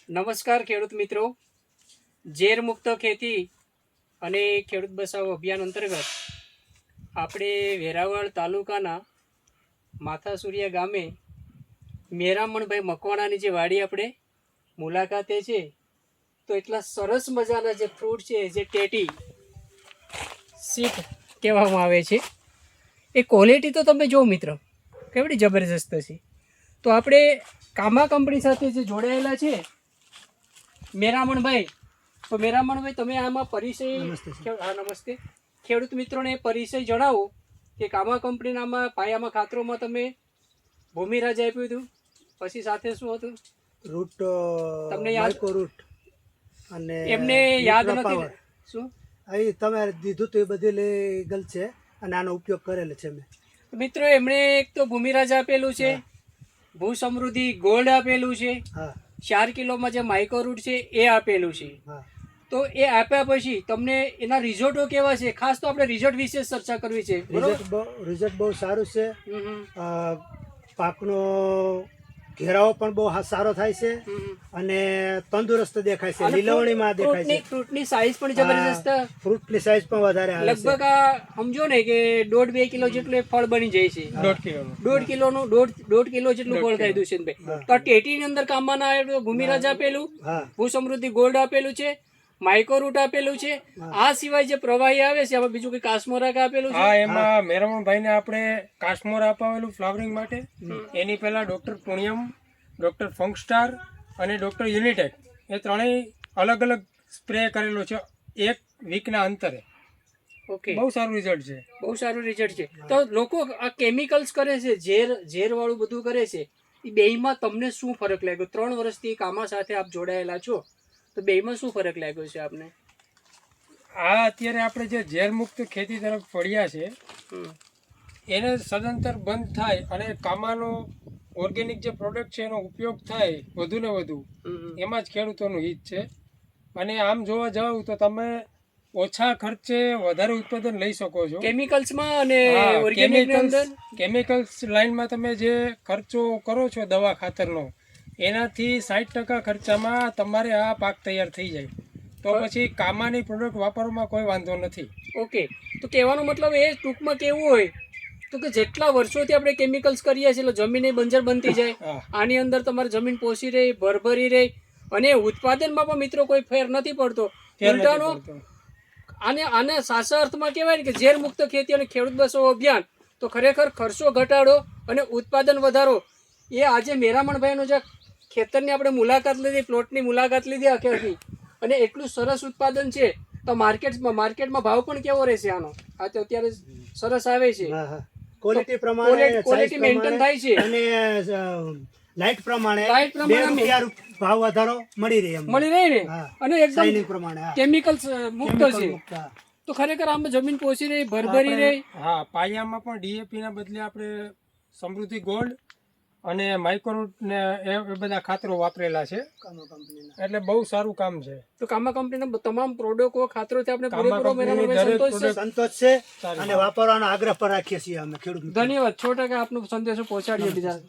નમસ્કાર ખેડૂત મિત્રો, ઝેર મુક્ત ખેતી અને ખેડૂત બચાવ અભિયાન અંતર્ગત આપણે વેરાવળ તાલુકાના માથાસુરિયા ગામે મેરામણભાઈ મકવાણાની જે વાડી આપણે મુલાકાતે છે, તો એટલા સરસ મજાના જે ફ્રૂટ છે, જે ટેટી સીટ કહેવામાં આવે છે, એ ક્વોલિટી તો તમે જુઓ મિત્રો કેવડી જબરજસ્ત છે. તો આપણે કામા કંપની સાથે જે જોડાયેલા છે મેરામણભાઈ, તો મેરામણભાઈ તમે આમાં પરિચય, હા નમસ્તે, ખેડૂત મિત્રોને પરિચય જણાવો કે કામા કંપનીનામાં પાયામાં ખાતરોમાં તમે ભૂમિરાજ આપ્યું હતું, પછી સાથે શું હતું રૂટ, તમને યાદ રૂટ અને એમને યાદ નથી શું અહીં તમે દીધું તો એ બધી લીગલ છે અને આનો ઉપયોગ કરેલો છે મેં. મિત્રો એમણે એક તો ભૂમિરાજ આપેલું છે, ભૂ સમૃદ્ધિ ગોલ્ડ આપેલું છે, હા 4 કિલોમાં જે માઇક્રો રૂટ છે એ આપેલું છે. હા તો એ આપ્યા પછી તમને એના રિઝલ્ટો કેવા છે, ખાસ તો આપણે રિઝલ્ટ વિશે ચર્ચા કરવી છે. રિઝલ્ટ બહુ સારું છે. હમ. પાકનો ઘેરાવો પણ બહુ સારો થાય છે અને તંદુરસ્ત દેખાય છે, લીલવણીમાં દેખાય છે. ફ્રૂટની સાઈઝ પણ જબરજસ્ત, ફ્રૂટની સાઈઝ પણ વધારે આવે છે. લગભગ આ સમજો ને કે 1.5-2 કિલો જેટલું એક ફળ બની જાય છે. 1.5 કિલોનું 1.5 કિલો જેટલું ફળ થાય દુષ્યંતભાઈ. તો આ ટેટીની અંદર કામમાં આવે તો ભૂમિરાજ આપેલું, ભૂ સમૃદ્ધિ ગોલ્ડ આપેલું છે, માઇક્રો રૂટ આપેલું છે, આ સિવાય જે પ્રવાહી આવે છે આમાં બીજું કઈ કાસ્મોરાક આપેલું છે. હા, એમાં મેરામણભાઈ ને આપણે કાસ્મોરા અપાવેલું ફ્લાવરિંગ માટે. એની પહેલા ડોક્ટર પુણ્યમ, ડોક્ટર ફંકસ્ટાર અને ડોક્ટર યુનિટેક એ ત્રણેય અલગ અલગ સ્પ્રે કરેલો છે 1 વીકના અંતરે. ઓકે, બહુ સારું રિઝલ્ટ છે. બહુ સારું રિઝલ્ટ છે. તો લોકો આ કેમિકલ્સ કરે છે, ઝેર વાળું બધું કરે છે, એ બેયમાં તમને શું ફરક લાગ્યો? 3 વર્ષથી કામા સાથે આપ જોડાયેલા છો, તો બેયમાં શું ફરક લાગ્યો છે આપને? આ અત્યારે આપણે જે ઝેર મુક્ત ખેતી તરફ પડ્યા છે એને સદંતર બંધ થાય અને કામાનો ઓર્ગેનિક જે પ્રોડક્ટ છે એનો ઉપયોગ થાય વધુ ને વધુ, એમાં જ ખેડૂતોનું હિત છે. અને આમ જોવા જાવ તો તમે ઓછા ખર્ચે વધારે ઉત્પાદન લઈ શકો છો. કેમિકલ્સમાં અને ઓર્ગેનિકની અંદર કેમિકલ્સ લાઈનમાં તમે જે ખર્ચો કરો છો દવા ખાતરનો, એનાથી 60% ખર્ચામાં તમારે આ પાક તૈયાર થઈ જાય. તો પછી કામાની પ્રોડક્ટ વાપરવામાં કોઈ વાંધો નથી. ઓકે, તો કહેવાનો મતલબ એ ટૂંકમાં કેવું હોય તો કે જેટલા વર્ષોથી આપણે કેમિકલ્સ કરીએ છીએ એટલે જમીન બંજર બનતી જાય, આની અંદર તમારી જમીન પોષી રહી, ભરભરી રહી, અને ઉત્પાદનમાં પણ મિત્રો કોઈ ફેર નથી પડતો. ઉલટાનો આને સાચા અર્થમાં કહેવાય ને કે ઝેર મુક્ત ખેતી અને ખેડૂત બચાવ અભિયાન, તો ખરેખર ખર્ચો ઘટાડો અને ઉત્પાદન વધારો. એ આજે મેરામણભાઈનો જે ખેતરની આપણે મુલાકાત લીધી, પ્લોટની મુલાકાત લીધી આખી, અને એટલું સરસ ઉત્પાદન છે. તો માર્કેટમાં ભાવ પણ કેવો રહેશે આનો? આ તો અત્યારે સરસ આવે છે, ક્વોલિટી પ્રમાણે ક્વોલિટી મેન્ટેન થાય છે અને લાઇટ પ્રમાણે 2 રૂપિયા ભાવ વધારો મળી રહે ને, અને એકદમ પ્રમાણે કેમિકલ્સ મુક્ત છે. તો ખરેખર આમાં જમીન પોષી રહી, ભરભરી રહી. હા, પાયામાં પણ ડીએપી ના બદલે આપણે સમૃદ્ધિ ગોલ્ડ અને માઇક્રોરૂટ ને એ બધા ખાતરો વાપરેલા છે કામા કંપનીના, એટલે બહુ સારું કામ છે. તો કામા કંપનીના તમામ પ્રોડક્ટો ખાતરોથી આપણે પૂરેપૂરો સંતોષ છે અને વાપરવાનો આગ્રહ પર રાખીએ છીએ અમે ખેડૂત. ધન્યવાદ. 100% આપનો સંદેશો પહોંચાડીએ બીજા.